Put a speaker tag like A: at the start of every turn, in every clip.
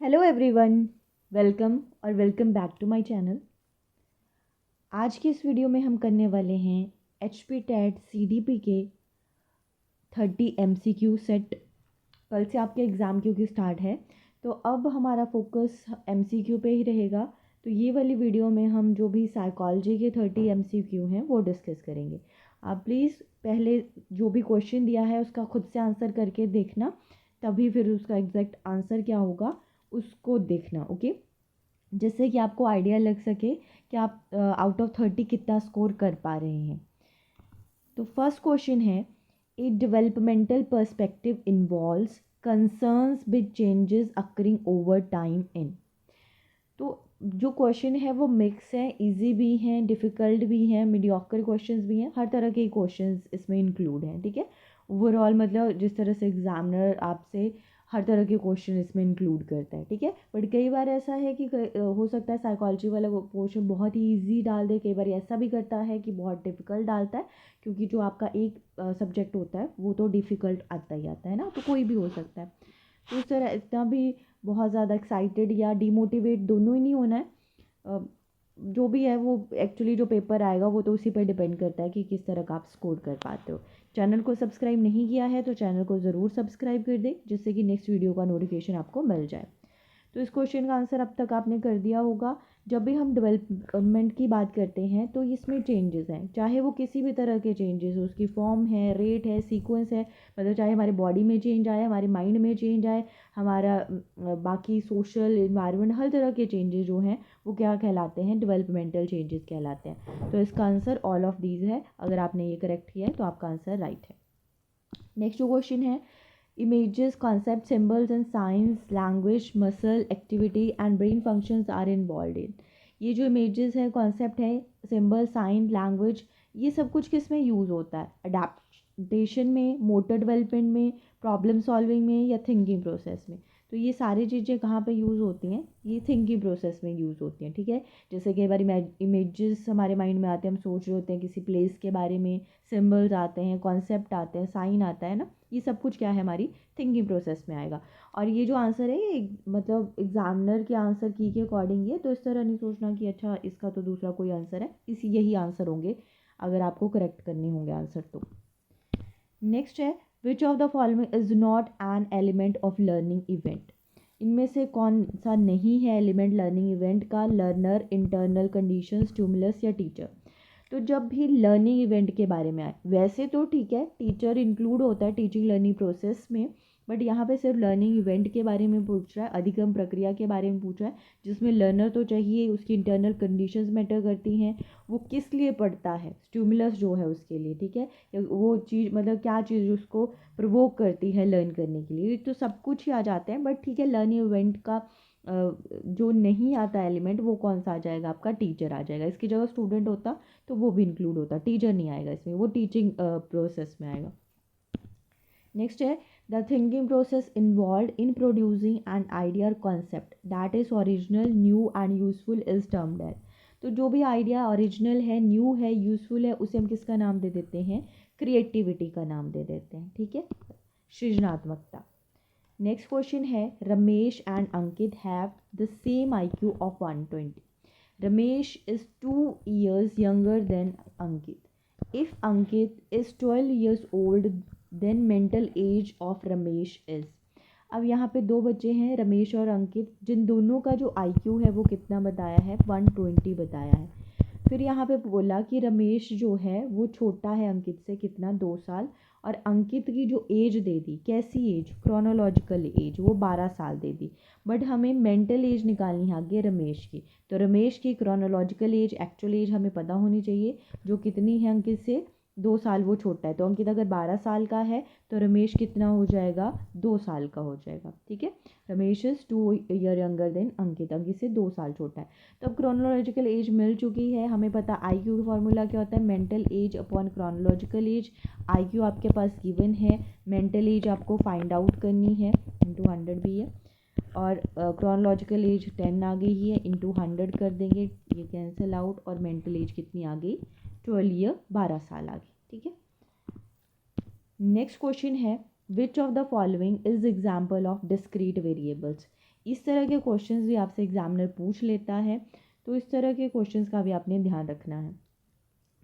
A: Hello everyone, welcome back to my channel. आज की इस वीडियो में हम करने वाले हैं HP टेट CDP के 30 MCQ सेट। कल से आपके एग्ज़ाम क्योंकि स्टार्ट है, तो अब हमारा फोकस MCQ पे ही रहेगा। तो ये वाली वीडियो में हम जो भी साइकोलॉजी के 30 MCQ हैं वो डिस्कस करेंगे। आप प्लीज़ पहले जो भी क्वेश्चन दिया है उसका खुद से आंसर करके देखना, तभी फिर उसका एग्जैक्ट आंसर क्या होगा उसको देखना, ओके। जिससे कि आपको आइडिया लग सके कि आप आउट ऑफ 30 कितना स्कोर कर पा रहे हैं। तो फर्स्ट क्वेश्चन है, a developmental perspective involves concerns with changes occurring over time in. तो जो क्वेश्चन है वो मिक्स है, इजी भी हैं, डिफ़िकल्ट भी हैं, मीडियोकर क्वेश्चंस भी हैं, हर तरह के क्वेश्चंस इसमें इंक्लूड हैं, ठीक है। ओवरऑल मतलब जिस तरह से एग्जामिनर आपसे हर तरह के क्वेश्चन इसमें इंक्लूड करता है, ठीक है। बट कई बार ऐसा है कि हो सकता है साइकोलॉजी वाला क्वेश्चन बहुत ही ईजी डाल दे, कई बार ऐसा भी करता है कि बहुत डिफ़िकल्ट डालता है, क्योंकि जो आपका एक सब्जेक्ट होता है वो तो डिफ़िकल्ट आता ही आता है ना, तो कोई भी हो सकता है। तो उस तरह इतना भी बहुत ज़्यादा एक्साइटेड या डीमोटिवेट दोनों ही नहीं होना है। जो भी है वो एक्चुअली जो पेपर आएगा वो तो उसी पर डिपेंड करता है कि किस तरह का आप स्कोर कर पाते हो। चैनल को सब्सक्राइब नहीं किया है तो चैनल को ज़रूर सब्सक्राइब कर दें, जिससे कि नेक्स्ट वीडियो का नोटिफिकेशन आपको मिल जाए। तो इस क्वेश्चन का आंसर अब तक आपने कर दिया होगा। जब भी हम डेवलपमेंट की बात करते हैं तो इसमें चेंजेस हैं, चाहे वो किसी भी तरह के चेंजेस हो, उसकी फॉर्म है, रेट है, सीक्वेंस है, मतलब चाहे हमारे बॉडी में चेंज आए, हमारे माइंड में चेंज आए, हमारा बाकी सोशल इन्वायरमेंट, हर तरह के चेंजेस जो हैं वो क्या कहलाते हैं, डेवलपमेंटल चेंजेस कहलाते हैं। तो इसका आंसर ऑल ऑफ दीज है। अगर आपने ये करेक्ट किया है तो आपका आंसर राइट है। नेक्स्ट जो क्वेश्चन है, images, concepts, symbols and signs, language, muscle activity and brain functions are involved in। ये जो images है, concept है, symbol, sign, language, ये सब कुछ किस में यूज़ होता है? अडेप्टेशन में, मोटर डेवलपमेंट में, प्रॉब्लम सॉल्विंग में या थिंकिंग प्रोसेस में। तो ये सारी चीज़ें कहाँ पे यूज़ होती हैं? ये थिंकिंग प्रोसेस में यूज़ होती हैं, ठीक है। जैसे कई बार इमेजेस हमारे माइंड में आते हैं, हम सोच रहे होते हैं किसी प्लेस के बारे में, सिम्बल्स आते हैं, कॉन्सेप्ट आते हैं, साइन आता है ना, ये सब कुछ क्या है, हमारी थिंकिंग प्रोसेस में आएगा। और ये जो आंसर है ये मतलब एग्जामिनर के आंसर की के अकॉर्डिंग है, तो इस तरह नहीं सोचना कि अच्छा इसका तो दूसरा कोई आंसर है, इसी यही आंसर होंगे अगर आपको करेक्ट करने होंगे आंसर तो। नेक्स्ट है, which of the following is not an element of learning event. इनमें से कौन सा नहीं है एलिमेंट लर्निंग इवेंट का? लर्नर, इंटरनल कंडीशन, स्टिमुलस या टीचर। तो जब भी लर्निंग इवेंट के बारे में आए, वैसे तो ठीक है टीचर इंक्लूड होता है टीचिंग लर्निंग प्रोसेस में, बट यहाँ पे सिर्फ लर्निंग इवेंट के बारे में पूछ रहा है, अधिगम प्रक्रिया के बारे में पूछ रहा है, जिसमें लर्नर तो चाहिए, उसकी इंटरनल कंडीशंस मैटर करती हैं, वो किस लिए पढ़ता है, स्टिमुलस जो है उसके लिए, ठीक है, वो चीज़ मतलब क्या चीज़ उसको प्रोवोक करती है लर्न करने के लिए, तो सब कुछ ही आ जाते हैं। बट ठीक है, लर्निंग इवेंट का जो नहीं आता एलिमेंट वो कौन सा आ जाएगा, आपका टीचर आ जाएगा। इसकी जगह स्टूडेंट होता तो वो भी इंक्लूड होता, टीचर नहीं आएगा इसमें, वो टीचिंग प्रोसेस में आएगा। नेक्स्ट है, the thinking process involve in producing an idea concept that is original, new and useful is termed as. तो जो भी आइडिया ओरिजिनल है, न्यू है, यूजफुल है, उसे हम किसका नाम दे देते हैं? क्रिएटिविटी का नाम दे देते हैं, ठीक है, सृजनात्मकता। नेक्स्ट क्वेश्चन है, Ramesh and Ankit have the same IQ of 120। Ramesh is 2 years younger than Ankit. If Ankit is 12 years old, then mental age of Ramesh is। अब यहाँ पे दो बच्चे हैं, रमेश और अंकित, जिन दोनों का जो IQ है वो कितना बताया है? 120 बताया है। फिर यहाँ पे बोला कि रमेश जो है वो छोटा है अंकित से, कितना? 2 साल। और अंकित की जो एज दे दी, कैसी एज? क्रोनोलॉजिकल एज, वो 12 साल दे दी। बट हमें मेंटल एज निकालनी है आगे रमेश की, तो रमेश की क्रोनोलॉजिकल एज, एक्चुअल एज हमें पता होनी चाहिए, जो कितनी है अंकित से? 2 साल वो छोटा है, तो अंकित अगर 12 साल का है तो रमेश कितना हो जाएगा? 2 साल का हो जाएगा, ठीक है। Ramesh is 2 year younger than Ankit, Ankit से 2 साल छोटा है। तो अब क्रोनोलॉजिकल एज मिल चुकी है, हमें पता IQ का फॉर्मूला क्या होता है? Mental as upon chronological age. IQ आपके पास गिवन है, मेंटल एज आपको फाइंड आउट करनी है, इंटू 100 भी है, और क्रोनोलॉजिकल एज 10 आ गई है, इंटू 100 कर देंगे, ये कैंसिल आउट, और मेंटल एज कितनी आ गई? 12 ईयर, 12 साल आ गई, ठीक है। नेक्स्ट क्वेश्चन है, which of the following is example of discrete variables. इस तरह के क्वेश्चंस भी आपसे एग्जामिनर पूछ लेता है, तो इस तरह के क्वेश्चंस का भी आपने ध्यान रखना है।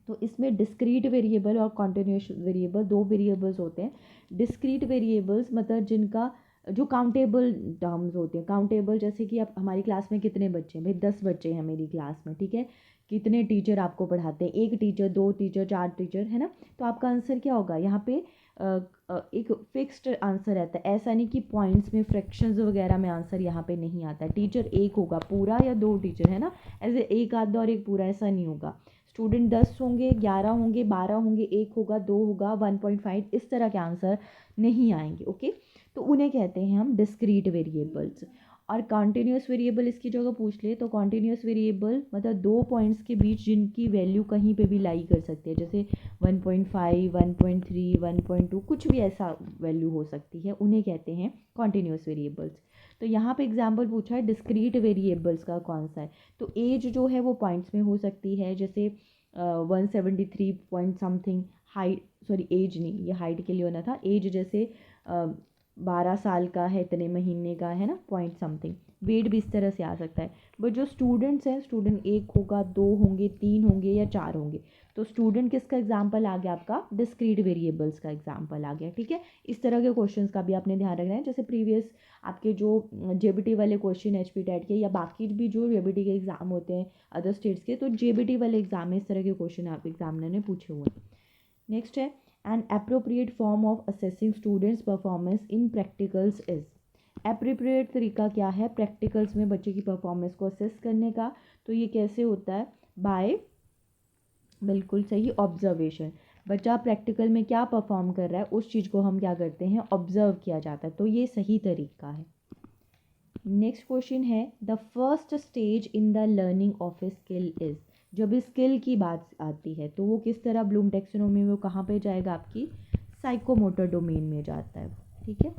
A: तो इसमें डिस्क्रीट वेरिएबल और कॉन्टिन्यूस वेरिएबल दो वेरिएबल्स होते हैं। डिस्क्रीट वेरिएबल्स मतलब जिनका जो काउंटेबल टर्म्स होते हैं, काउंटेबल जैसे कि आप हमारी क्लास में कितने बच्चे हैं, भाई 10 बच्चे हैं मेरी क्लास में, ठीक है, कितने टीचर आपको पढ़ाते हैं, एक टीचर, दो टीचर, चार टीचर, है ना। तो आपका आंसर क्या होगा यहाँ पे, एक फिक्स्ड आंसर रहता है, ऐसा नहीं कि पॉइंट्स में फ्रैक्शंस वगैरह में आंसर यहाँ पे नहीं आता है। टीचर एक होगा पूरा या दो टीचर, है ना, ऐसे एक आधा और एक पूरा ऐसा नहीं होगा। स्टूडेंट 10 होंगे, 11 होंगे, 12 होंगे, एक होगा, दो होगा, 1.5, इस तरह के आंसर नहीं आएंगे। ओके, तो उन्हें कहते हैं हम डिस्क्रीट वेरिएबल्स। और कॉन्टिन्यूस वेरिएबल इसकी जगह पूछ ले तो कॉन्टिन्यूस वेरिएबल मतलब दो पॉइंट्स के बीच जिनकी वैल्यू कहीं पे भी लाई कर सकती है, जैसे 1.5, 1.3, 1.2, कुछ भी ऐसा वैल्यू हो सकती है, उन्हें कहते हैं कॉन्टिन्यूस वेरिएबल्स। तो यहाँ पे एग्जाम्पल पूछा है डिस्क्रीट वेरिएबल्स का कौन सा है, तो एज जो है वो पॉइंट्स में हो सकती है, जैसे 173 point something, height, sorry age नहीं, ये हाइट के लिए होना था, एज जैसे 12 साल का है, इतने महीने का है ना, पॉइंट समथिंग। वेट भी इस तरह से आ सकता है। बट जो स्टूडेंट्स हैं, स्टूडेंट एक होगा, दो होंगे, तीन होंगे या चार होंगे, तो स्टूडेंट किसका एग्जाम्पल आ गया, आपका डिस्क्रीट वेरिएबल्स का एग्जाम्पल आ गया, ठीक है। इस तरह के क्वेश्चंस का भी आपने ध्यान रखना है, जैसे प्रीवियस आपके जो जेबीटी वाले क्वेश्चन एचपी टेट के या बाकी भी जो जेबीटी के एग्जाम होते हैं अदर स्टेट्स के, तो जेबीटी वाले एग्जाम में इस तरह के क्वेश्चन आप एग्जामिनर ने पूछे हुए हैं। नेक्स्ट है an appropriate form of assessing students performance in practicals is। appropriate तरीका क्या है प्रैक्टिकल्स में बच्चे की परफॉर्मेंस को असेस करने का, तो ये कैसे होता है, बाय, बिल्कुल सही, ऑब्जर्वेशन। बच्चा प्रैक्टिकल में क्या परफॉर्म कर रहा है उस चीज़ को हम क्या करते हैं, ऑब्जर्व किया जाता है, तो ये सही तरीका है। नेक्स्ट क्वेश्चन है the first stage in the learning of a skill is. जब स्किल की बात आती है तो वो किस तरह ब्लूम टैक्सोनॉमी में वो कहाँ पे जाएगा, आपकी साइकोमोटर डोमेन में जाता है, ठीक है।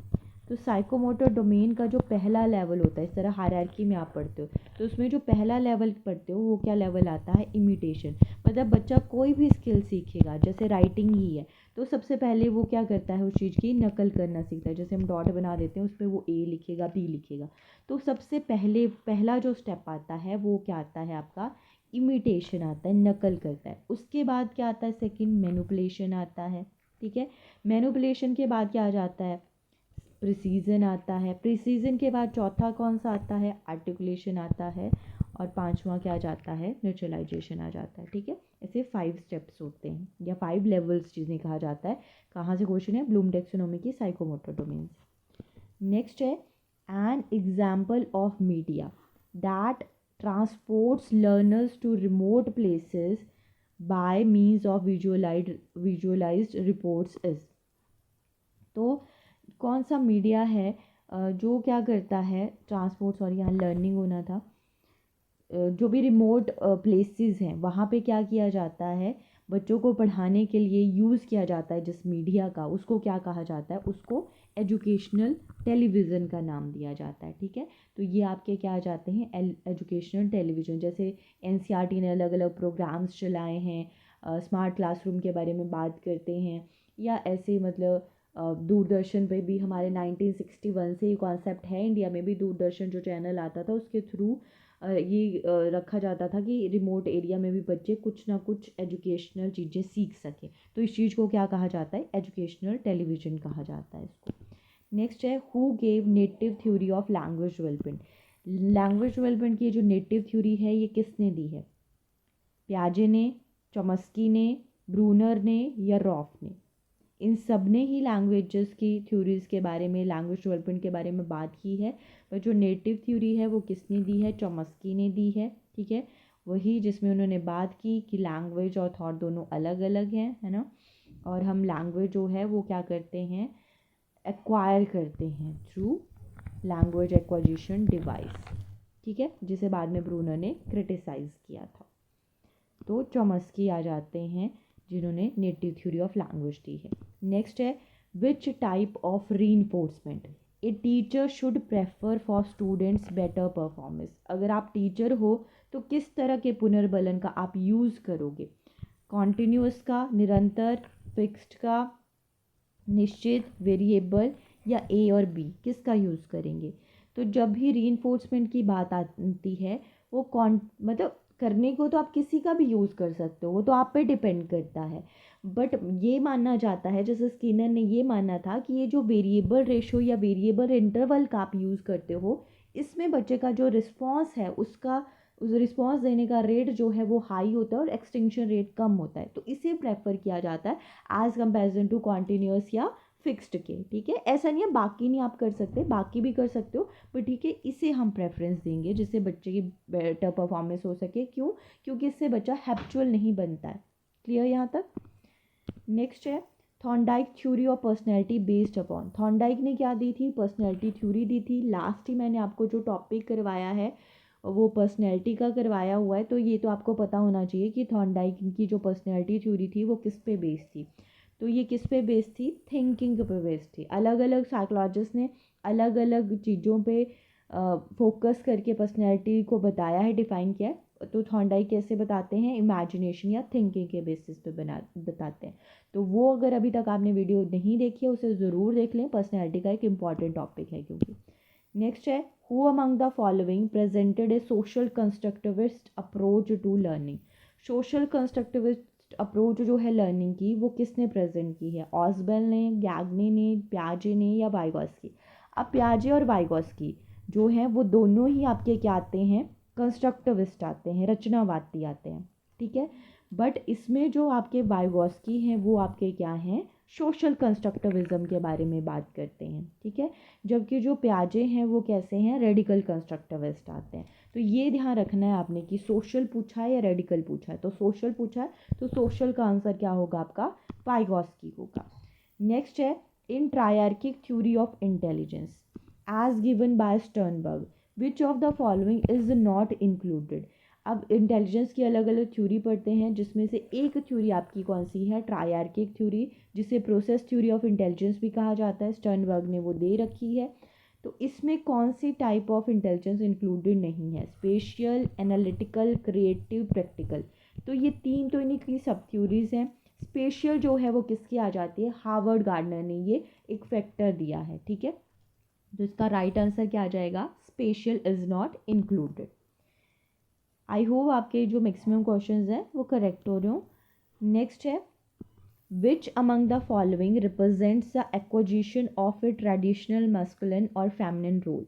A: तो साइकोमोटर डोमेन का जो पहला लेवल होता है, इस तरह हायरार्की में आप पढ़ते हो तो उसमें जो पहला लेवल पढ़ते हो वो क्या लेवल आता है, इमिटेशन। मतलब बच्चा कोई भी स्किल सीखेगा, जैसे राइटिंग ही है, तो सबसे पहले वो क्या करता है, उस चीज़ की नकल करना सीखता है। जैसे हम डॉट बना देते हैं उस पर वो ए लिखेगा, बी लिखेगा, तो सबसे पहले पहला जो स्टेप आता है वो क्या आता है, आपका इमिटेशन आता है, नकल करता है। उसके बाद क्या आता है, सेकंड मैनिपुलेशन आता है, ठीक है। मैनिपुलेशन के बाद क्या आ जाता है, प्रिसीजन आता है। प्रिसीजन के बाद चौथा कौन सा आता है, आर्टिकुलेशन आता है। और पांचवा क्या आ जाता है, नेचुरलाइजेशन आ जाता है, ठीक है। ऐसे 5 स्टेप्स होते हैं या 5 लेवल्स जिन्हें कहा जाता है। कहाँ से क्वेश्चन है, ब्लूम टैक्सोनॉमी की साइकोमोटर डोमेन से। नेक्स्ट है an example of media that transports learners to remote places by means of visualized reports is। तो कौन सा मीडिया है जो क्या करता है, ट्रांसपोर्ट, सॉरी यहाँ लर्निंग होना था, जो भी रिमोट प्लेसेस हैं वहाँ पे क्या किया जाता है, बच्चों को पढ़ाने के लिए यूज़ किया जाता है जिस मीडिया का, उसको क्या कहा जाता है, उसको एजुकेशनल टेलीविज़न का नाम दिया जाता है, ठीक है। तो ये आपके क्या आ जाते हैं, एजुकेशनल टेलीविज़न। जैसे एनसीईआरटी ने अलग अलग प्रोग्राम्स चलाए हैं, स्मार्ट क्लासरूम के बारे में बात करते हैं, या ऐसे मतलब दूरदर्शन पे भी हमारे 1961 से ये कॉन्सेप्ट है, इंडिया में भी दूरदर्शन जो चैनल आता था उसके थ्रू ये रखा जाता था कि रिमोट एरिया में भी बच्चे कुछ ना कुछ एजुकेशनल चीज़ें सीख सकें, तो इस चीज़ को क्या कहा जाता है, एजुकेशनल टेलीविज़न कहा जाता है इसको। नेक्स्ट है who gave native theory of language development. Language development की जो नेटिव थ्योरी है ये किसने दी है, प्याजे ने, चॉम्स्की ने, ब्रूनर ने या रॉफ ने। इन सब ने ही लैंग्वेजेस की थ्योरीज़ के बारे में, लैंग्वेज डेवलपमेंट के बारे में बात की है, पर जो नेटिव थ्योरी है वो किसने दी है, चॉम्स्की ने दी है, ठीक है। वही जिसमें उन्होंने बात की कि लैंग्वेज और थॉट दोनों अलग अलग हैं, है ना, और हम लैंग्वेज जो है वो क्या करते हैं, एक्वायर करते हैं थ्रू लैंग्वेज एक्वाजिशन डिवाइस, ठीक है, जिसे बाद में ब्रूनर ने क्रिटिसाइज़ किया था। तो चॉम्स्की आ जाते हैं जिन्होंने नेटिव थ्योरी ऑफ लैंग्वेज दी है। नेक्स्ट है which type of reinforcement a teacher should prefer for students better performance. अगर आप टीचर हो तो किस तरह के पुनर्बलन का आप यूज़ करोगे, कॉन्टिन्यूस का, निरंतर, फिक्स्ड का, निश्चित, वेरिएबल या ए और बी, किसका यूज़ करेंगे। तो जब भी रीइंफोर्समेंट की बात आती है वो मतलब करने को तो आप किसी का भी यूज़ कर सकते हो, वो तो आप पे डिपेंड करता है। बट ये मानना जाता है, जैसे स्किनर ने ये माना था कि ये जो वेरिएबल रेशो या वेरिएबल इंटरवल का आप यूज़ करते हो, इसमें बच्चे का जो रिस्पॉन्स है उसका उस रिस्पॉन्स देने का रेट जो है वो हाई होता है और एक्सटिंक्शन रेट कम होता है, तो इसे प्रेफर किया जाता है एज़ कंपेरिजन टू कॉन्टीन्यूअस या फिक्स्ड के। ठीक है, ऐसा नहीं है बाकी नहीं आप कर सकते, बाकी भी कर सकते हो, पर ठीक है इसे हम प्रेफरेंस देंगे जिससे बच्चे की बेटर परफॉर्मेंस हो सके। क्यों? क्योंकि इससे बच्चा हैबिचुअल नहीं बनता है। क्लियर यहाँ तक? नेक्स्ट है Thorndike theory of personality based upon. Thorndike ने क्या दी थी? पर्सनैलिटी थ्योरी दी थी। लास्ट ही मैंने आपको जो टॉपिक करवाया है वो पर्सनैलिटी का करवाया हुआ है, तो ये तो आपको पता होना चाहिए कि थॉर्नडाइक की जो पर्सनैलिटी थ्योरी थी वो किस पे बेस्ड थी। तो ये किस पे बेस्ड थी? थिंकिंग पे बेस्ड थी। अलग अलग साइकोलॉजिस्ट ने अलग अलग चीज़ों पे फोकस करके पर्सनैलिटी को बताया है, डिफ़ाइन किया है। तो थॉर्नडाइक कैसे बताते हैं? इमेजिनेशन या थिंकिंग के बेसिस पे बताते हैं। तो वो अगर अभी तक आपने वीडियो नहीं देखी है उसे ज़रूर देख लें, पर्सनैलिटी का एक इम्पॉर्टेंट टॉपिक है क्योंकि। नेक्स्ट है who among the following presented a social constructivist approach to learning. Social constructivist approach जो है लर्निंग की वो किसने प्रेजेंट की है? ऑसबेल ने, गैग्ने ने, पियाजे ने या वाइगोस्की? अब पियाजे और वाइगोस्की जो हैं वो दोनों ही आपके क्या आते हैं? कंस्ट्रक्टिविस्ट आते हैं, रचनावादी आते हैं। ठीक है, बट इसमें जो आपके वाइगोस्की हैं वो आपके क्या हैं? सोशल कंस्ट्रक्टिविज्म के बारे में बात करते हैं। ठीक है, जबकि जो पियाजे हैं वो कैसे हैं? रेडिकल कंस्ट्रक्टिविस्ट आते हैं। तो ये ध्यान रखना है आपने कि सोशल पूछा है या रेडिकल पूछा है। तो सोशल पूछा है तो सोशल का आंसर क्या होगा आपका? वाइगोस्की होगा। नेक्स्ट है in triarchic theory of intelligence as given by Sternberg, which of the following is not included? अब इंटेलिजेंस की अलग अलग थ्योरी पढ़ते हैं जिसमें से एक थ्योरी आपकी कौन सी है? ट्रायर्किक थ्योरी, जिसे प्रोसेस थ्योरी ऑफ इंटेलिजेंस भी कहा जाता है। स्टर्नबर्ग ने वो दे रखी है। तो इसमें कौन सी टाइप ऑफ इंटेलिजेंस इंक्लूडेड नहीं है? Spatial, analytical, creative, practical. तो ये तीन तो इन्हीं की सब थ्योरीज हैं। स्पेशियल जो है वो किसकी आ जाती है? हार्वर्ड गार्डनर ने ये एक फैक्टर दिया है। ठीक है, तो इसका राइट आंसर क्या आ जाएगा? Special is not included. I hope आपके जो मैक्सिमम क्वेश्चंस हैं वो करेक्ट हो रहे हो। नेक्स्ट है which among the following represents the acquisition of A traditional masculine और फेमिनिन रोल।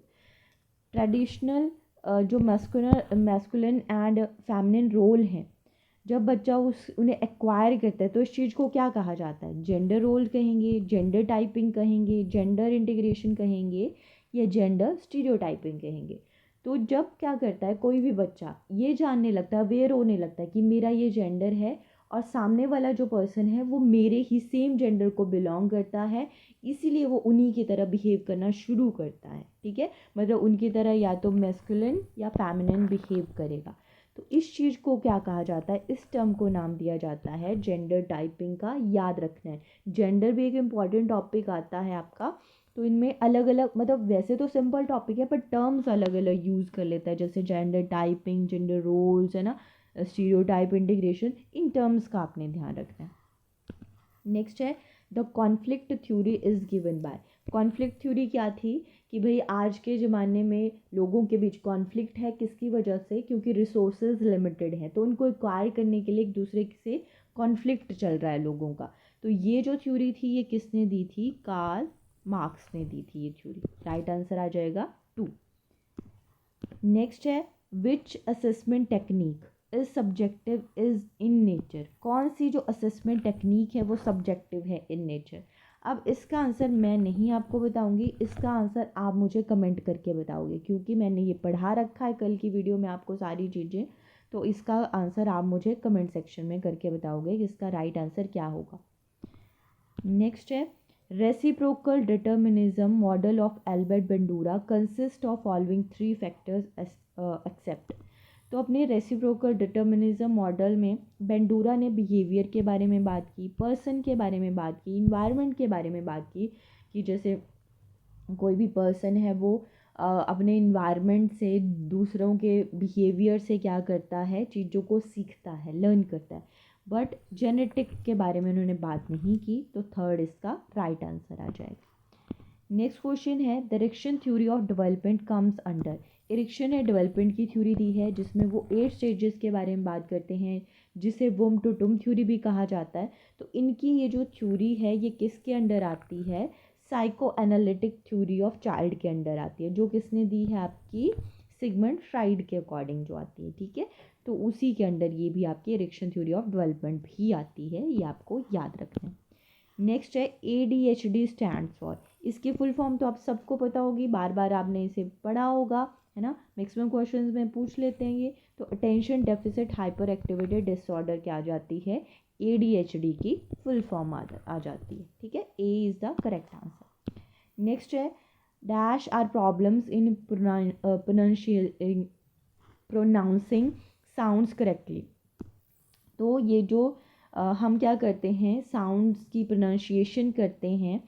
A: ट्रेडिशनल जो मैस्कुलिन एंड फेमिनिन रोल हैं, जब बच्चा उन्हें एक्वायर करता है तो इस चीज़ को क्या कहा जाता है? जेंडर रोल कहेंगे, जेंडर टाइपिंग कहेंगे, जेंडर इंटीग्रेशन कहेंगे या जेंडर स्टीरियोटाइपिंग कहेंगे। तो जब क्या करता है कोई भी बच्चा ये जानने लगता है, अवेयर होने लगता है कि मेरा ये जेंडर है और सामने वाला जो पर्सन है वो मेरे ही सेम जेंडर को बिलोंग करता है, इसीलिए वो उन्हीं की तरह बिहेव करना शुरू करता है। ठीक है, मतलब उनकी तरह या तो मैस्कुलिन या फेमिनिन बिहेव करेगा। तो इस चीज़ को क्या कहा जाता है? इस टर्म को नाम दिया जाता है जेंडर टाइपिंग का। याद रखना है, जेंडर भी एक इम्पॉर्टेंट टॉपिक आता है आपका। तो इनमें अलग अलग, मतलब वैसे तो सिंपल टॉपिक है पर टर्म्स अलग अलग यूज़ कर लेता है, जैसे जेंडर टाइपिंग, जेंडर रोल्स, है ना, स्टीरियोटाइप, इंटीग्रेशन, इन टर्म्स का आपने ध्यान रखना है। नेक्स्ट है the conflict theory is given by. Conflict theory क्या थी कि भाई आज के ज़माने में लोगों के बीच कॉन्फ्लिक्ट है, किसकी वजह से? क्योंकि रिसोर्सेज लिमिटेड हैं, तो उनको एक्वायर करने के लिए एक दूसरे से कॉन्फ्लिक्ट चल रहा है लोगों का। तो ये जो थ्योरी थी ये किसने दी थी? कार्ल मार्क्स ने दी थी ये थ्योरी। राइट आंसर आ जाएगा 2। नेक्स्ट है विच assessment technique is subjective is in nature. कौन सी जो असेसमेंट टेक्निक है वो सब्जेक्टिव है इन नेचर? अब इसका आंसर मैं नहीं आपको बताऊंगी, इसका आंसर आप मुझे कमेंट करके बताओगे, क्योंकि मैंने ये पढ़ा रखा है कल की वीडियो में आपको सारी चीज़ें। तो इसका आंसर आप मुझे कमेंट सेक्शन में करके बताओगे कि इसका राइट आंसर क्या होगा। नेक्स्ट है reciprocal determinism model of Albert Bandura consist of following 3 factors except. तो अपने रेसिप्रोकल डिटर्मिनिज्म मॉडल में बेंडूरा ने बिहेवियर के बारे में बात की, पर्सन के बारे में बात की, इन्वायरमेंट के बारे में बात की, कि जैसे कोई भी पर्सन है वो अपने इन्वायरमेंट से, दूसरों के बिहेवियर से क्या करता है? चीज़ों को सीखता है, लर्न करता है। बट जेनेटिक के बारे में उन्होंने बात नहीं की, तो थर्ड इसका राइट आंसर आ जाएगा। नेक्स्ट क्वेश्चन है the Erikson theory of development comes under. Erikson है डेवलपमेंट की थ्योरी दी है जिसमें वो 8 स्टेजेस के बारे में बात करते हैं, जिसे वुम टू टुम थ्योरी भी कहा जाता है। तो इनकी ये जो थ्योरी है ये किसके अंडर आती है? Psycho analytic theory of child के अंडर आती है, जो किसने दी है? आपकी सिगमंड फ्राइड के अकॉर्डिंग जो आती है, ठीक है। तो उसी के अंडर ये भी आपकी इरिक्शन थ्योरी ऑफ डेवलपमेंट भी आती है, ये आपको याद रखना है। नेक्स्ट है ADHD स्टैंड फॉर। इसकी फुल फॉर्म तो आप सबको पता होगी, बार बार आपने इसे पढ़ा होगा, है ना। मैक्सिमम क्वेश्चंस में पूछ लेते हैं ये। तो attention deficit hyper activity disorder क्या आ जाती है? ADHD की फुल फॉर्म आ जाती है, ठीक है। A is the correct answer. Next है dash are problems in pronouncing sounds correctly. तो ये जो हम क्या करते हैं, साउंड्स की प्रोनाउंसिएशन करते हैं,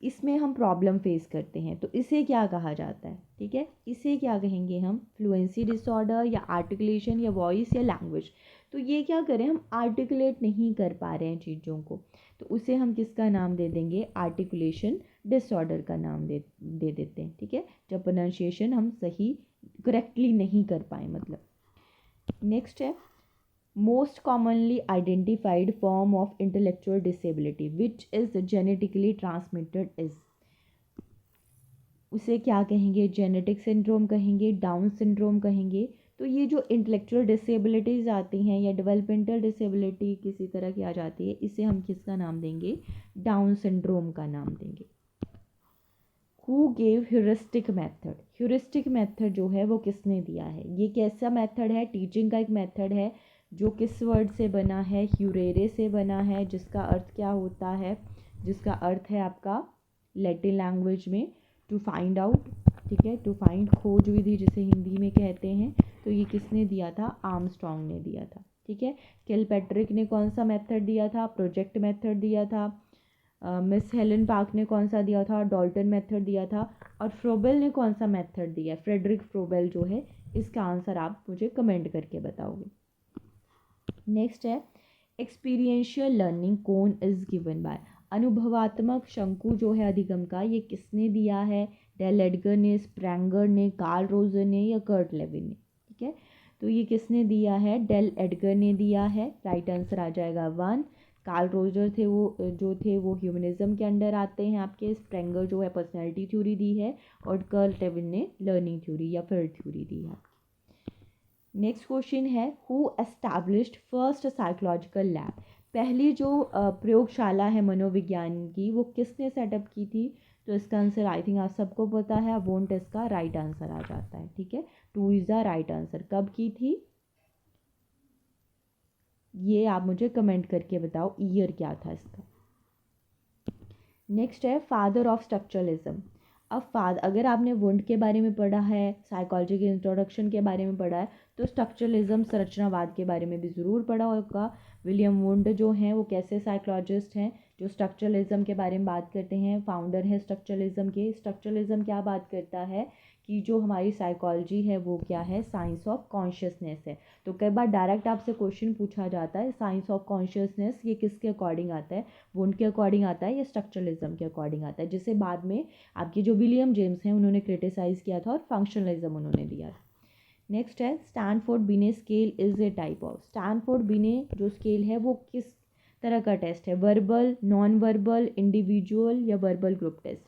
A: इसमें हम प्रॉब्लम फेस करते हैं, तो इसे क्या कहा जाता है? ठीक है, इसे क्या कहेंगे हम? फ्लुएंसी डिसऑर्डर या आर्टिकुलेशन या वॉइस या लैंग्वेज। तो ये क्या करें, हम आर्टिकुलेट नहीं कर पा रहे हैं चीज़ों को, तो उसे हम किसका नाम दे देंगे? आर्टिकुलेशन डिसऑर्डर का नाम दे देते हैं, ठीक है। जब प्रोनाउंसिएशन हम सही करेक्टली नहीं कर पाए मतलब। नेक्स्ट है most commonly identified form of intellectual disability which is genetically transmitted is। उसे क्या कहेंगे? जेनेटिक सिंड्रोम कहेंगे, डाउन सिंड्रोम कहेंगे। तो ये जो इंटेलेक्चुअल डिसेबिलिटीज़ आती हैं या डेवलपमेंटल डिसेबिलिटी किसी तरह की आ जाती है, इसे हम किसका नाम देंगे? डाउन सिंड्रोम का नाम देंगे। Who gave heuristic method. Heuristic method जो है वो किसने दिया है? ये कैसा मेथड है? टीचिंग का एक मेथड है जो किस वर्ड से बना है? ह्यूरेरे से बना है, जिसका अर्थ क्या होता है? जिसका अर्थ है आपका लैटिन लैंग्वेज में टू फाइंड आउट, ठीक है। टू फाइंड, खोज विधि जिसे हिंदी में कहते हैं। तो ये किसने दिया था? आर्मस्ट्रॉन्ग ने दिया था, ठीक है। किलपैट्रिक ने कौन सा मेथड दिया था? प्रोजेक्ट मेथड दिया था। मिस हेलन पार्क ने कौन सा दिया था? डॉल्टन मेथड दिया था। और फ्रोबेल ने कौन सा मेथड दिया है? फ्रेडरिक फ्रोबेल जो है। इसका आंसर आप मुझे कमेंट करके बताओगे। नेक्स्ट है एक्सपीरियंशियल लर्निंग कौन इज गिवन बाय। अनुभवात्मक शंकु जो है अधिगम का, ये किसने दिया है? डेल एडगर ने, स्प्रैंगर ने, कार्ल रोजर ने या कर्ट लेविन ने, ठीक है। तो ये किसने दिया है? डेल एडगर ने दिया है। राइट आंसर आ जाएगा 1। कार्ल रोजर थे वो ह्यूमनिज्म के अंडर आते हैं आपके। स्प्रेंगर जो है पर्सनैलिटी थ्योरी दी है। और कर्ट लेविन ने लर्निंग थ्योरी या फील्ड थ्योरी दी है। नेक्स्ट क्वेश्चन है who established first psychological lab. पहली जो प्रयोगशाला है मनोविज्ञान की, वो किसने सेटअप की थी? तो इसका आंसर आई थिंक आप सबको पता है, वोंट इसका राइट आंसर आ जाता है, ठीक है। 2 इज़ द राइट आंसर। कब की थी ये आप मुझे कमेंट करके बताओ, ईयर क्या था इसका। नेक्स्ट है फादर ऑफ स्ट्रक्चरलिज्म। अब अगर आपने वुंड के बारे में पढ़ा है, साइकोलॉजी के इंट्रोडक्शन के बारे में पढ़ा है, तो स्ट्रक्चरलिज्म संरचनावाद के बारे में भी ज़रूर पढ़ा होगा। विलियम वुंड जो हैं वो कैसे साइकोलॉजिस्ट हैं जो स्ट्रक्चरलिज्म के बारे में बात करते हैं, फाउंडर हैं स्ट्रक्चरलिज्म के। स्ट्रक्चरलिज्म क्या बात करता है कि जो हमारी साइकोलॉजी है वो क्या है? साइंस ऑफ कॉन्शियसनेस है। तो कई बार डायरेक्ट आपसे क्वेश्चन पूछा जाता है साइंस ऑफ कॉन्शियसनेस ये किसके अकॉर्डिंग आता है? वुंड के अकॉर्डिंग आता है या स्ट्रक्चरलिज्म के अकॉर्डिंग आता है, जिसे बाद में आपके जो विलियम जेम्स हैं उन्होंने क्रिटिसाइज़ किया था और फंक्शनलिज्म उन्होंने दिया था। नेक्स्ट है स्टैनफोर्ड बिने scale is a type of. Stanford बिने जो स्केल है वो किस तरह का टेस्ट है? वर्बल, नॉन वर्बल, इंडिविजुअल या वर्बल ग्रुप टेस्ट।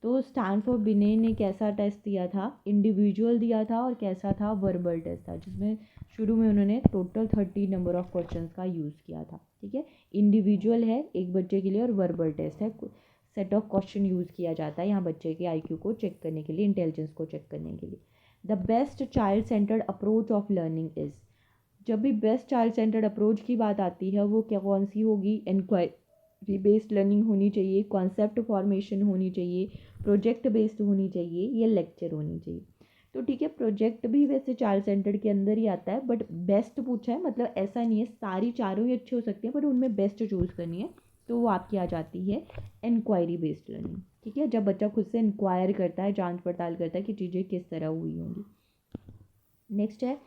A: तो स्टैनफोर्ड बिने ने कैसा टेस्ट दिया था? इंडिविजुअल दिया था। और कैसा था? वर्बल टेस्ट था, जिसमें शुरू में उन्होंने टोटल 30 नंबर ऑफ क्वेश्चंस का यूज़ किया था, ठीक है। इंडिविजुअल है एक बच्चे के लिए और वर्बल टेस्ट है, सेट ऑफ क्वेश्चन यूज़ किया जाता है यहाँ बच्चे के IQ को चेक करने के लिए, इंटेलिजेंस को चेक करने के लिए। The best child centred approach of learning is. जब भी बेस्ट चाइल्ड सेंटर्ड अप्रोच की बात आती है वो क्या कौन सी होगी? इंक्वायरी बेस्ड लर्निंग होनी चाहिए, कॉन्सेप्ट फॉर्मेशन होनी चाहिए, प्रोजेक्ट बेस्ड होनी चाहिए, या लेक्चर होनी चाहिए। तो ठीक है, प्रोजेक्ट भी वैसे चाइल्ड सेंटर्ड के अंदर ही आता है, बट बेस्ट पूछा है, मतलब ऐसा नहीं है सारी चारों ही अच्छी हो सकती हैं, बट उनमें बेस्ट चूज़ करनी है, तो वो आपकी आ जाती है इंक्वायरी बेस्ड लर्निंग, ठीक है। जब बच्चा खुद से इंक्वायर करता है, जांच पड़ताल करता है कि चीज़ें किस तरह हुई होंगी। नेक्स्ट है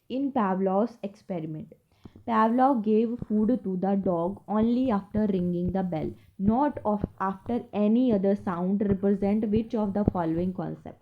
A: इन पावलोव्स experiment. Pavlov gave food to the dog only after ringing the bell, not of after any other sound. Represent which of the following concept?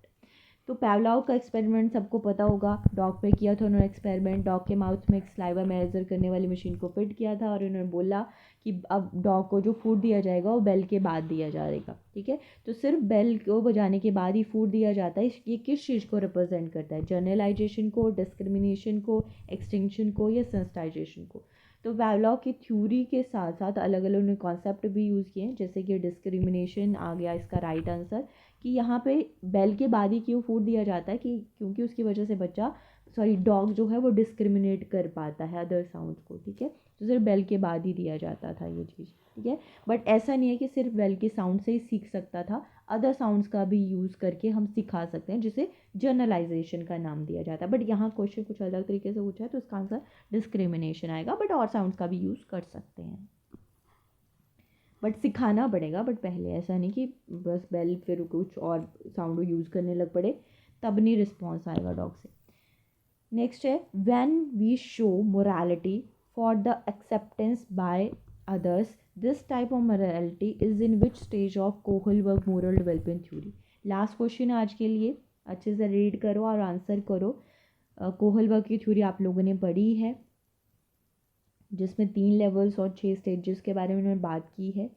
A: तो पैवलाव का एक्सपेरिमेंट सबको पता होगा, डॉग पे किया था उन्होंने एक्सपेरिमेंट। डॉग के माउथ में एक स्लाइवा मेजर करने वाली मशीन को फिट किया था और उन्होंने बोला कि अब डॉग को जो फूड दिया जाएगा वो बेल के बाद दिया जाएगा, ठीक है। तो सिर्फ बेल को बजाने के बाद ही फूड दिया जाता है। ये किस चीज़ को रिप्रेजेंट करता है? जनरलाइजेशन को, डिस्क्रिमिनेशन को, एक्सटिंक्शन को या सेंसिटाइजेशन को? तो पैवलॉव की थ्योरी के साथ साथ अलग अलग उन्होंने कॉन्सेप्ट भी यूज़ किए हैं, जैसे कि डिस्क्रिमिनेशन आ गया इसका राइट आंसर, कि यहाँ पे बेल के बाद ही क्यों फूड दिया जाता है, कि क्योंकि उसकी वजह से डॉग जो है वो डिस्क्रिमिनेट कर पाता है अदर साउंड्स को, ठीक है। तो सिर्फ बेल के बाद ही दिया जाता था ये चीज़, ठीक है। बट ऐसा नहीं है कि सिर्फ बेल के साउंड से ही सीख सकता था, अदर साउंड्स का भी यूज़ करके हम सिखा सकते हैं, जिसे जनरलाइजेशन का नाम दिया जाता है। बट यहाँ क्वेश्चन कुछ अलग तरीके से पूछा है तो इसका आंसर डिस्क्रिमिनेशन आएगा, बट और साउंड्स का भी यूज़ कर सकते हैं, बट सिखाना पड़ेगा। बट पहले ऐसा नहीं कि बस बेल फिर कुछ और साउंड यूज़ करने लग पड़े, तब नहीं रिस्पॉन्स आएगा डॉग से। नेक्स्ट है, when we show morality for the acceptance by others, this type of morality is in which stage of Kohlberg moral development theory? Last question है आज के लिए, अच्छे से रीड करो और आंसर करो। कोहलबर्ग की थ्योरी आप लोगों ने पढ़ी है, जिसमें 3 लेवल्स और 6 स्टेजेस के बारे में उन्होंने बात की है।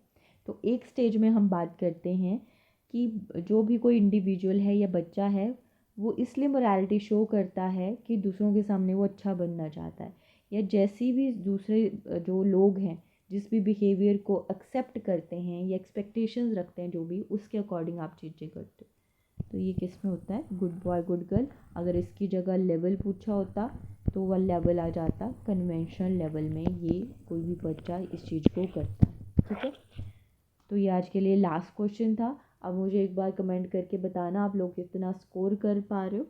A: तो एक स्टेज में हम बात करते हैं कि जो भी कोई इंडिविजुअल है या बच्चा है, वो इसलिए मोरालिटी शो करता है कि दूसरों के सामने वो अच्छा बनना चाहता है, या जैसी भी दूसरे जो लोग हैं जिस भी बिहेवियर को एक्सेप्ट करते हैं या एक्सपेक्टेशंस रखते हैं, जो भी उसके अकॉर्डिंग आप चीज़ें करते हो। तो ये किस में होता है? Good boy good girl. अगर इसकी जगह लेवल पूछा होता तो वह लेवल आ जाता कन्वेंशनल लेवल में, ये कोई भी बच्चा इस चीज़ को करता है, ठीक है। तो ये आज के लिए लास्ट क्वेश्चन था। अब मुझे एक बार कमेंट करके बताना आप लोग कितना स्कोर कर पा रहे हो।